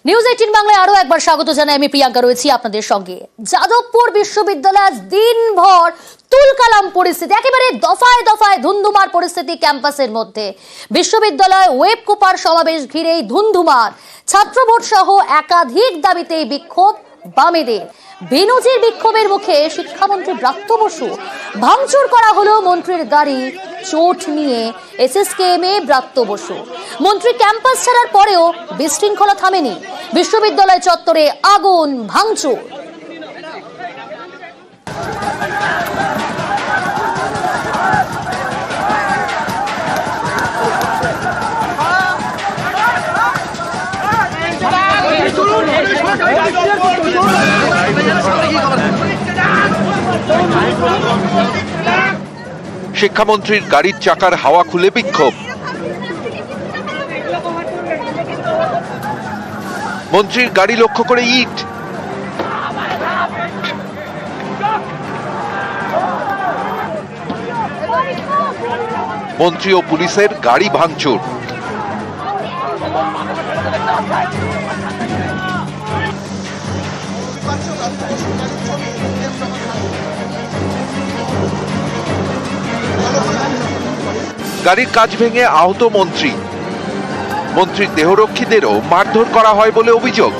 News 18 বাংলায় আরো একবার স্বাগত জানাই। আমি প্রিয়াঙ্কা রয়েছি আপনাদের সঙ্গে। যাদবপুর বিশ্ববিদ্যালয় দিনভর তুলকালাম পরিস্থিতি, একেবারে দফায় দফায় ধুন্ধুমার পরিস্থিতি ক্যাম্পাসের মধ্যে। বিশ্ববিদ্যালয় ওয়েব কুপার সমাবেশ ঘিরেই ধুন্ধুমার, ছাত্র ভোট সহ একাধিক দাবিতে বিক্ষোভ বামেদের। বেনজির বিক্ষোভের মুখে শিক্ষামন্ত্রী ব্রাত্য বসু। ভাঙচুর করা হলো মন্ত্রীর গাড়ি, চোট নিয়ে এসএসকেএমে ব্রাত্য বসু। মন্ত্রী ক্যাম্পাস ছাড়ার পরেও বিশৃঙ্খলা থামেনি, বিশ্ববিদ্যালয় চত্বরে আগুন, ভাঙচুর। শিক্ষামন্ত্রীর গাড়ির চাকার হাওয়া খুলে বিক্ষোভ। মন্ত্রীর গাড়ি লক্ষ্য করে ইট। মন্ত্রী ও পুলিশের গাড়ি ভাঙচুর। গাড়ির কাঁচ ভেঙে আহত মন্ত্রী। মন্ত্রীর দেহরক্ষীদেরও মারধর করা হয় বলে অভিযোগ।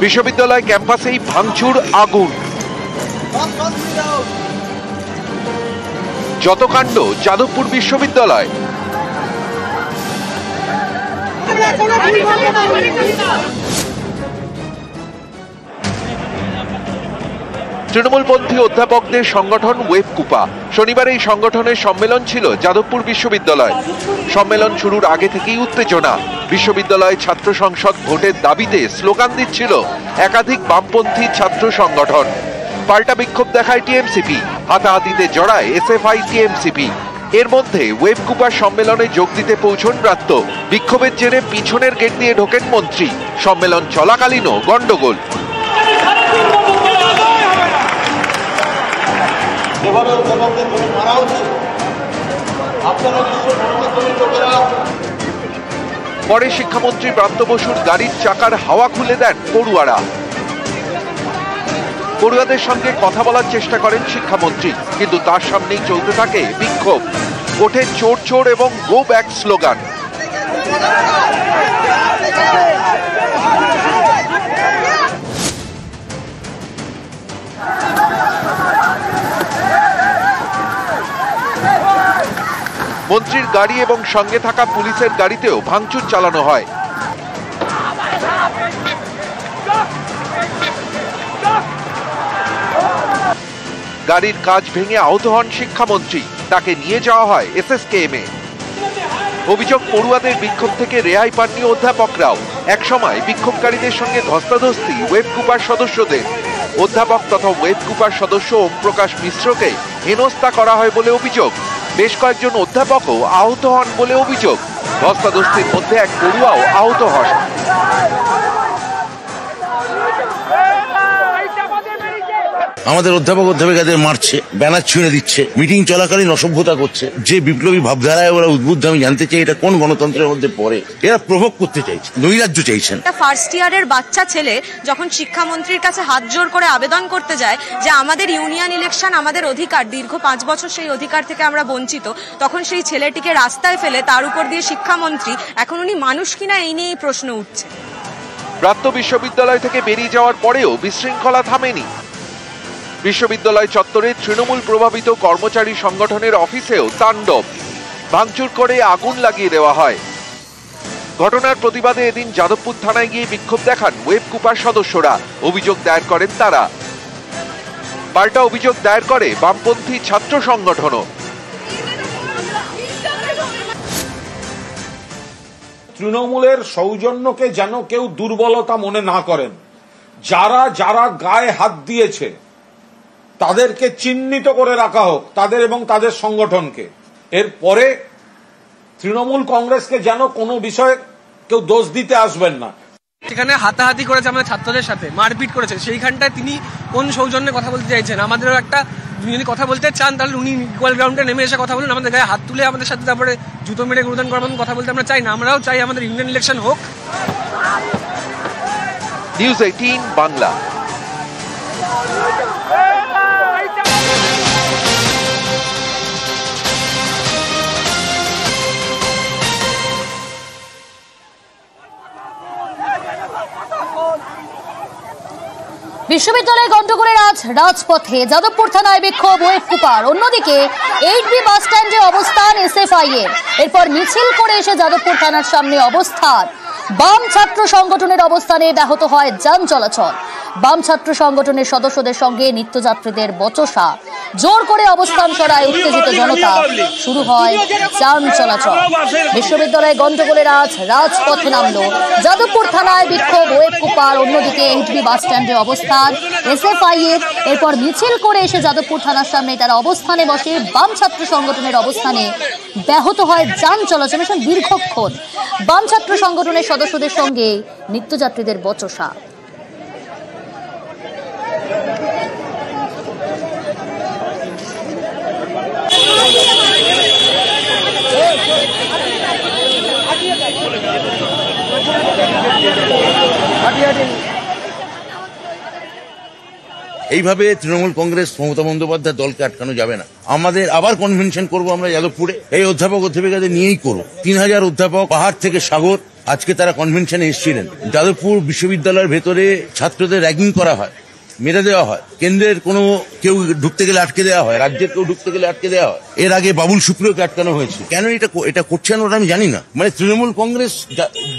বিশ্ববিদ্যালয় ক্যাম্পাসেই ভাঙচুর, আগুন। যত কাণ্ড যাদবপুর বিশ্ববিদ্যালয়। তৃণমূলপন্থী অধ্যাপকদের সংগঠন ওয়েব কুপা। শনিবার এই সংগঠনের সম্মেলন ছিল যাদবপুর বিশ্ববিদ্যালয়। সম্মেলন শুরুর আগে থেকেই উত্তেজনা। বিশ্ববিদ্যালয় ছাত্র সংসদ ভোটের দাবিতে স্লোগান দিচ্ছিল একাধিক বামপন্থী ছাত্র সংগঠন। পাল্টা বিক্ষোভ দেখায় টিএমসিপি, হাতাহাতিতে জড়ায় এসএফআই টিএমসিপি। এর মধ্যে ওয়েব কুপার সম্মেলনে যোগ দিতে পৌঁছন ব্রাত্য। বিক্ষোভের জেরে পিছনের গেট দিয়ে ঢোকেন মন্ত্রী। সম্মেলন চলাকালীনও গন্ডগোল। পরে শিক্ষামন্ত্রী ব্রাত্য বসুর গাড়ির চাকার হাওয়া খুলে দেন পড়ুয়ারা। পড়ুয়াদের সঙ্গে কথা বলার চেষ্টা করেন শিক্ষামন্ত্রী, কিন্তু তার সামনেই চলতে থাকে বিক্ষোভ। ওঠে চোর চোর এবং গো ব্যাক স্লোগান। মন্ত্রীর গাড়ি এবং সঙ্গে থাকা পুলিশের গাড়িতেও ভাঙচুর চালানো হয়। গাড়ির কাঁচ ভেঙে আহত হন শিক্ষামন্ত্রী। তাকে নিয়ে যাওয়া হয় এসএসকেএমে। অভিযোগ, পড়ুয়াদের বিক্ষোভ থেকে রেহাই পাননি অধ্যাপকরাও। একসময় বিক্ষোভকারীদের সঙ্গে ধস্তাধস্তি ওয়েব কুপার সদস্যদের। অধ্যাপক তথা ওয়েব কুপার সদস্য ওম প্রকাশ মিশ্রকে হেনস্থা করা হয় বলে অভিযোগ। বেশ কয়েকজন অধ্যাপকও আহত হন বলে অভিযোগ। ধস্তাধস্তির মধ্যে এক পড়ুয়াও আহত হন। আমাদের অধ্যাপক অধ্যাপিকাদের মারছে, ব্যানার ছুঁড়ে দিচ্ছে, মিটিং চলাকালীন অসভ্যতা করছে। যে বিপ্লবী ভাবধারায় ওরা উদ্বুদ্ধ, আমি জানতে চাই এটা কোন গণতন্ত্রের মধ্যে পড়ে? এরা প্রভোগ করতে চাইছে, নৈরাজ্য চাইছেন। ফার্স্ট ইয়ারের বাচ্চা ছেলে যখন শিক্ষামন্ত্রীর কাছে হাত জোর করে আবেদন করতে যায় যে আমাদের ইউনিয়ন ইলেকশন আমাদের অধিকার, দীর্ঘ 5 বছর সেই অধিকার থেকে আমরা বঞ্চিত, তখন সেই ছেলেটিকে রাস্তায় ফেলে তার উপর দিয়ে শিক্ষামন্ত্রী, এখন উনি মানুষ কিনা এই নিয়েই প্রশ্ন উঠছে। ব্রাত্য বিশ্ববিদ্যালয় থেকে বেরিয়ে যাওয়ার পরেও বিশৃঙ্খলা থামেনি। বিশ্ববিদ্যালয় চত্বরে তৃণমূল প্রভাবিত কর্মচারী সংগঠনের অফিসেও তাণ্ডব। ভাঙচুর করে আগুন লাগিয়ে দেওয়া হয়। ঘটনার প্রতিবাদে এদিন যাদবপুর থানায় গিয়ে বিক্ষোভ দেখান ওয়েব কুপার সদস্যরা। অভিযোগ দায়ের করেন তারা। পাল্টা অভিযোগ দায়ের করে বামপন্থী ছাত্র সংগঠনও। তৃণমূলের সৌজন্যকে যেন কেউ দুর্বলতা মনে না করেন। যারা যারা গায়ে হাত দিয়েছে তাদেরকে চিহ্নিত করে রাখা হোক, তাদের এবং তাদের সংগঠনকে। এরপরে তৃণমূল কংগ্রেসকে যেন কোনো বিষয়ে কেউ দোষ দিতে আসবেন না। সেখানে হাতাহাতি করেছে আমাদের ছাত্রদের সাথে, মারপিট করেছে, সেইখানটায় তিনি কোন সৌজন্যে কথা বলতে চাইছেন? আমাদেরও একটা যদি কথা বলতে চান তাহলে উনি ইকুয়াল গ্রাউন্ডে নেমে এসে কথা বলুন, আমাদের গায়ে হাত তুলে আমাদের সাথে তারপরে জুতো মেরে গুরুদান করার মতন কথা বলতে আমরা চাই না। আমরাও চাই আমাদের ইউনিয়ন ইলেকশন হোক। নিউজ 18 বাংলা। বিশ্ববিদ্যালয়ে গন্ডগোলের আজ রাজপথে, যাদবপুর থানায় বিক্ষোভ ওয়েব কুপার। অন্যদিকে 8B বাস স্ট্যান্ডে অবস্থান SFI এর। এরপর মিছিল করে এসে যাদবপুর থানার সামনে অবস্থান। বাম ছাত্র সংগঠনের অবস্থানে ব্যাহত হয় যান চলাচল। বাম ছাত্র সংগঠনের সদস্যদের সঙ্গে নিত্যযাত্রীদের বচসা, জোর করে অবস্থান সরায় উত্তেজিত জনতা, শুরু হয় যান চলাচল। বিশ্ববিদ্যালয়ে গন্ডগোলের আজ রাজপথে নামলো, যাদবপুর থানায় বিক্ষোভ ওয়েব কুপার। অন্যদিকে 8B বাস স্ট্যান্ডে অবস্থান SFI এর। এরপর মিছিল করে এসে যাদবপুর থানার সামনে তারা অবস্থানে বসে। বাম ছাত্র সংগঠনের অবস্থানে ব্যাহত হয় যান চলাচল। দীর্ঘক্ষণ বাম ছাত্র সংগঠনের সদস্যদের সঙ্গে নিত্যযাত্রীদের বচসা। এইভাবে তৃণমূল কংগ্রেস মমতা বন্দ্যোপাধ্যায় দলকে আটকানো যাবে না। আমাদের আবার কনভেনশন করব আমরা যাদবপুরে, এই অধ্যাপক অধ্যাপিকাদের নিয়েই করব। 3000 অধ্যাপক পাহাড় থেকে সাগর আজকে তারা কনভেনশনে এসেছিলেন। যাদবপুর বিশ্ববিদ্যালয়ের ভেতরে ছাত্রদের র্যাগিং করা হয়, মেরে দেওয়া হয়, কেন্দ্রের কোনো কেউ ঢুকতে গেলে আটকে দেওয়া হয়, রাজ্যের কেউ ঢুকতে গেলে আটকে দেওয়া হয়। এর আগে বাবুল সুপ্রিয়কে আটকানো হয়েছে। কেন এটা করছেন ওটা আমি জানি না। মানে তৃণমূল কংগ্রেস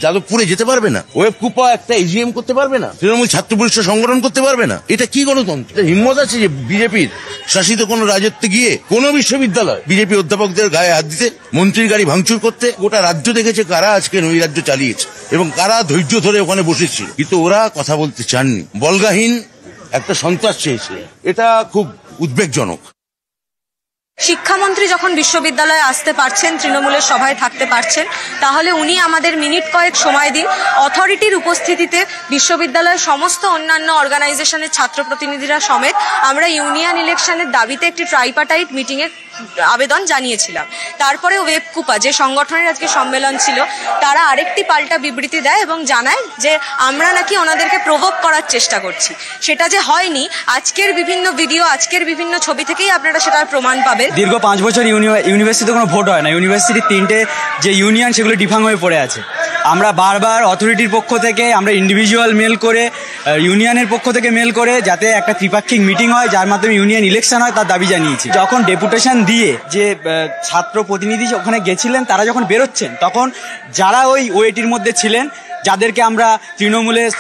যাদবপুরে যেতে পারবে না, ওয়েব কুপা একটা AGM করতে পারবে না, তৃণমূল ছাত্র পরিষদ সংগঠন করতে পারবে না। এটা কি গণতন্ত্র? এটা হিম্মত আছে যে বিজেপির শাসিত কোন রাজত্বে গিয়ে কোন বিশ্ববিদ্যালয় বিজেপি অধ্যাপকদের গায়ে হাত দিতে, মন্ত্রীর গাড়ি ভাঙচুর করতে? গোটা রাজ্য দেখেছে কারা আজকে ওই রাজ্য চালিয়েছে এবং কারা ধৈর্য ধরে ওখানে বসেছিল, কিন্তু ওরা কথা বলতে চাননি। বলগাহীন একটা সন্ত্রাস চেয়েছে, এটা খুব উদ্বেগজনক। শিক্ষামন্ত্রী যখন বিশ্ববিদ্যালয়ে আসতে পারছেন, তৃণমূলের সভায় থাকতে পারছেন, তাহলে উনি আমাদের মিনিট কয়েক সময় দিন। অথরিটির উপস্থিতিতে বিশ্ববিদ্যালয়ের সমস্ত অন্যান্য অর্গানাইজেশনের ছাত্র প্রতিনিধিরা সমেত আমরা ইউনিয়ন ইলেকশনের দাবিতে একটি ট্রাইপার্টাইট মিটিংয়ের আবেদন জানিয়েছিলাম। তারপরে ওয়েব কুপা, যে সংগঠনের আজকে সম্মেলন ছিল, তারা আরেকটি পাল্টা বিবৃতি দেয় এবং জানায় যে আমরা নাকি ওনাদেরকে প্রভোক করার চেষ্টা করছি। সেটা যে হয়নি, আজকের বিভিন্ন ভিডিও, আজকের বিভিন্ন ছবি থেকেই আপনারা সেটার প্রমাণ পাবেন। দীর্ঘ 5 বছর ইউনিভার্সিটিতে কোনো ভোট হয় না। ইউনিভার্সিটির 3টে যে ইউনিয়ন, সেগুলো ডিফাং হয়ে পড়ে আছে। আমরা বারবার অথরিটির পক্ষ থেকে, আমরা ইন্ডিভিজুয়াল মেল করে, ইউনিয়নের পক্ষ থেকে মেল করে, যাতে একটা ত্রিপাক্ষিক মিটিং হয় যার মাধ্যমে ইউনিয়ন ইলেকশন হয়, তার দাবি জানিয়েছি। যখন ডেপুটেশন দিয়ে যে ছাত্র প্রতিনিধি ওখানে গেছিলেন, তারা যখন বেরোচ্ছেন, তখন যারা ওই ওয়েটির মধ্যে ছিলেন, যাদেরকে আমরা তৃণমূলের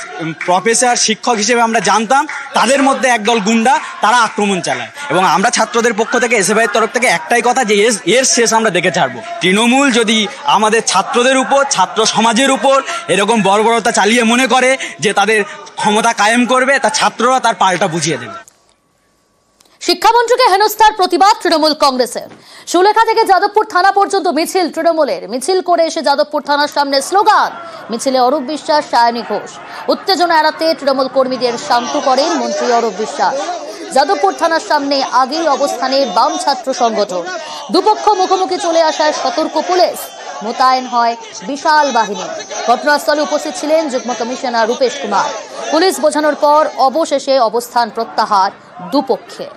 প্রফেসর, শিক্ষক হিসেবে আমরা জানতাম, তাদের মধ্যে একদল গুন্ডা তারা আক্রমণ চালায়। এবং আমরা ছাত্রদের পক্ষ থেকে, এসএফআইয়ের তরফ থেকে একটাই কথা, যে এর শেষ আমরা দেখে ছাড়বো। তৃণমূল যদি আমাদের ছাত্রদের উপর, ছাত্র সমাজের উপর এরকম বর্বরতা চালিয়ে মনে করে যে তাদের ক্ষমতা কায়েম করবে, তা ছাত্ররা তার পাল্টা বুঝিয়ে দেবে। শিক্ষামন্ত্রীকে হেনস্থার প্রতিবাদ তৃণমূল কংগ্রেসের। সুলেখা থেকে যাদবপুর থানা পর্যন্ত মিছিল তৃণমূলের। মিছিল করে এসে যাদবপুর থানার সামনে স্লোগান। মিছিলে অরূপ বিশ্বাস, সায়নী ঘোষ। উত্তেজনা এড়াতে তৃণমূল কর্মীদের শান্ত করেন মন্ত্রী অরূপ বিশ্বাস। যাদবপুর থানার সামনে আগেই অবস্থানে বাম ছাত্র সংগঠন। দুপক্ষ মুখোমুখি চলে আসায় সতর্ক পুলিশ, মোতায়েন হয় বিশাল বাহিনী। ঘটনাস্থলে উপস্থিত ছিলেন যুগ্ম কমিশনার রূপেশ কুমার। পুলিশ বোঝানোর পর অবশেষে অবস্থান প্রত্যাহার দুপক্ষে।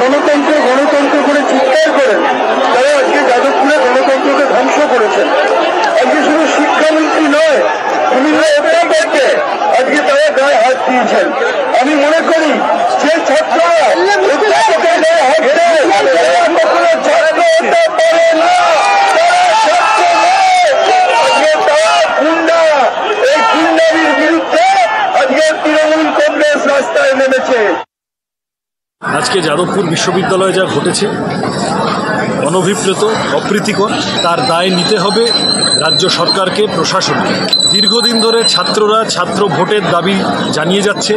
গণতন্ত্র গণতন্ত্র করে চিৎকার করেন, তারা আজকে যাদবপুরে গণতন্ত্রকে ধ্বংস করেছেন। আজকে শুধু শিক্ষামন্ত্রী নয়, বিভিন্ন অধ্যাপককে আজকে তারা গায়ে হাত দিয়েছেন। আমি মনে করি যে ছাত্ররা অধ্যাপকের গায়ে হাত দেয়, তারা কখনো ছাত্র হতে পারে না, আজকে তারা গুন্ডা। এই গুন্ডারির বিরুদ্ধে আজকে তৃণমূল কংগ্রেস রাস্তায় নেমেছে। আজকে যাদবপুর বিশ্ববিদ্যালয়ে যা ঘটেছে, অনভিপ্রেত, অপ্রীতিকর। তার দায় নিতে হবে রাজ্য সরকারকে, প্রশাসনকে। দীর্ঘদিন ধরে ছাত্ররা ছাত্র ভোটের দাবি জানিয়ে যাচ্ছে।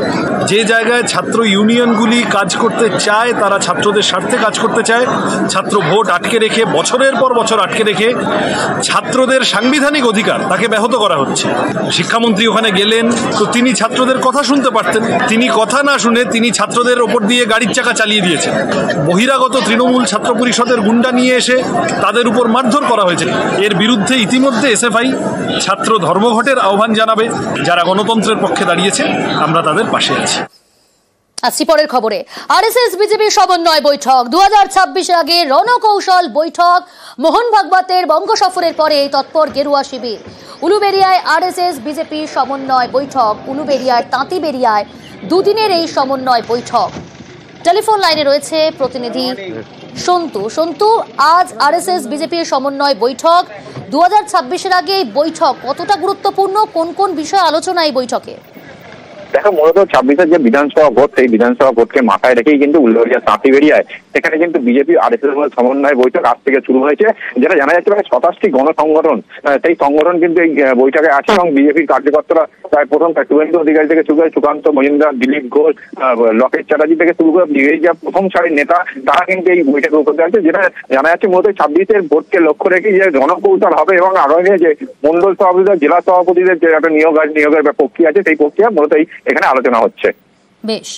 যে জায়গায় ছাত্র ইউনিয়নগুলি কাজ করতে চায়, তারা ছাত্রদের স্বার্থে কাজ করতে চায়, ছাত্র ভোট আটকে রেখে, বছরের পর বছর আটকে রেখে ছাত্রদের সাংবিধানিক অধিকার তাকে ব্যাহত করা হচ্ছে। শিক্ষামন্ত্রী ওখানে গেলেন তো তিনি ছাত্রদের কথা শুনতে পারতেন, তিনি কথা না শুনে তিনি ছাত্রদের ওপর দিয়ে গাড়ির চাকা চালিয়ে দিয়েছেন। বহিরাগত তৃণমূল ছাত্র পরিষদের গুন্ডা নিয়ে এসে তাদের উপর মারধর করা হয়েছে। এর বিরুদ্ধে ইতিমধ্যে এসএফআই ছাত্র ধর্মঘটের আহ্বান জানাবে। যারা গণতন্ত্রের পক্ষে দাঁড়িয়েছে, আমরা তাদের পাশে আছি। আসছি পরের খবরে। আরএসএস বিজেপি সমন্বয় বৈঠক 2026 আগে রণকৌশল বৈঠক। মোহন ভাগবতের বঙ্গ সফরের পরে তৎপর গেরুয়া শিবির। উলুবেড়িয়ায় আরএসএস বিজেপি সমন্বয় বৈঠক। উলুবেড়িয়ার তাঁতিবেড়িয়ায় দুদিনের এই সমন্বয় বৈঠক। টেলিফোন লাইনে রয়েছে প্রতিনিধি সন্তু। সন্তু, আজ আরএসএস বিজেপির সমন্বয় বৈঠক। 2026 আগে এই বৈঠক কতটা গুরুত্বপূর্ণ, কোন কোন বিষয়ে আলোচনা এই বৈঠকে? দেখো, মূলত 26-এর যে বিধানসভা ভোট, সেই বিধানসভা ভোটকে মাথায় রেখেই কিন্তু উলুবেড়িয়া তাঁতিবেড়িয়ায় সেখানে কিন্তু বিজেপি আর এস এস সমন্বয় বৈঠক আজ থেকে শুরু হয়েছে। যেটা জানা যাচ্ছে প্রায় 27টি গণসংগঠন, সেই সংগঠন কিন্তু এই বৈঠকে আছে এবং বিজেপির কার্যকর্তারা প্রায় প্রথম শুভেন্দু অধিকারী থেকে শুরু করে সুকান্ত মজুমদার, দিলীপ ঘোষ, লকেট চ্যাটার্জি থেকে শুরু করে বিজেপির প্রথম সারির নেতা, তারা কিন্তু এই বৈঠকে উপস্থিত আছে। যেটা জানা যাচ্ছে মূলত 26-এর ভোটকে লক্ষ্য রেখে যে জনকৌশল হবে এবং আগামী যে মন্ডল সভাপতিদের, জেলা সভাপতিদের যে একটা নিয়োগের প্রক্রিয়া আছে, সেই প্রক্রিয়া মূলত এখানে আলোচনা হচ্ছে। বেশ।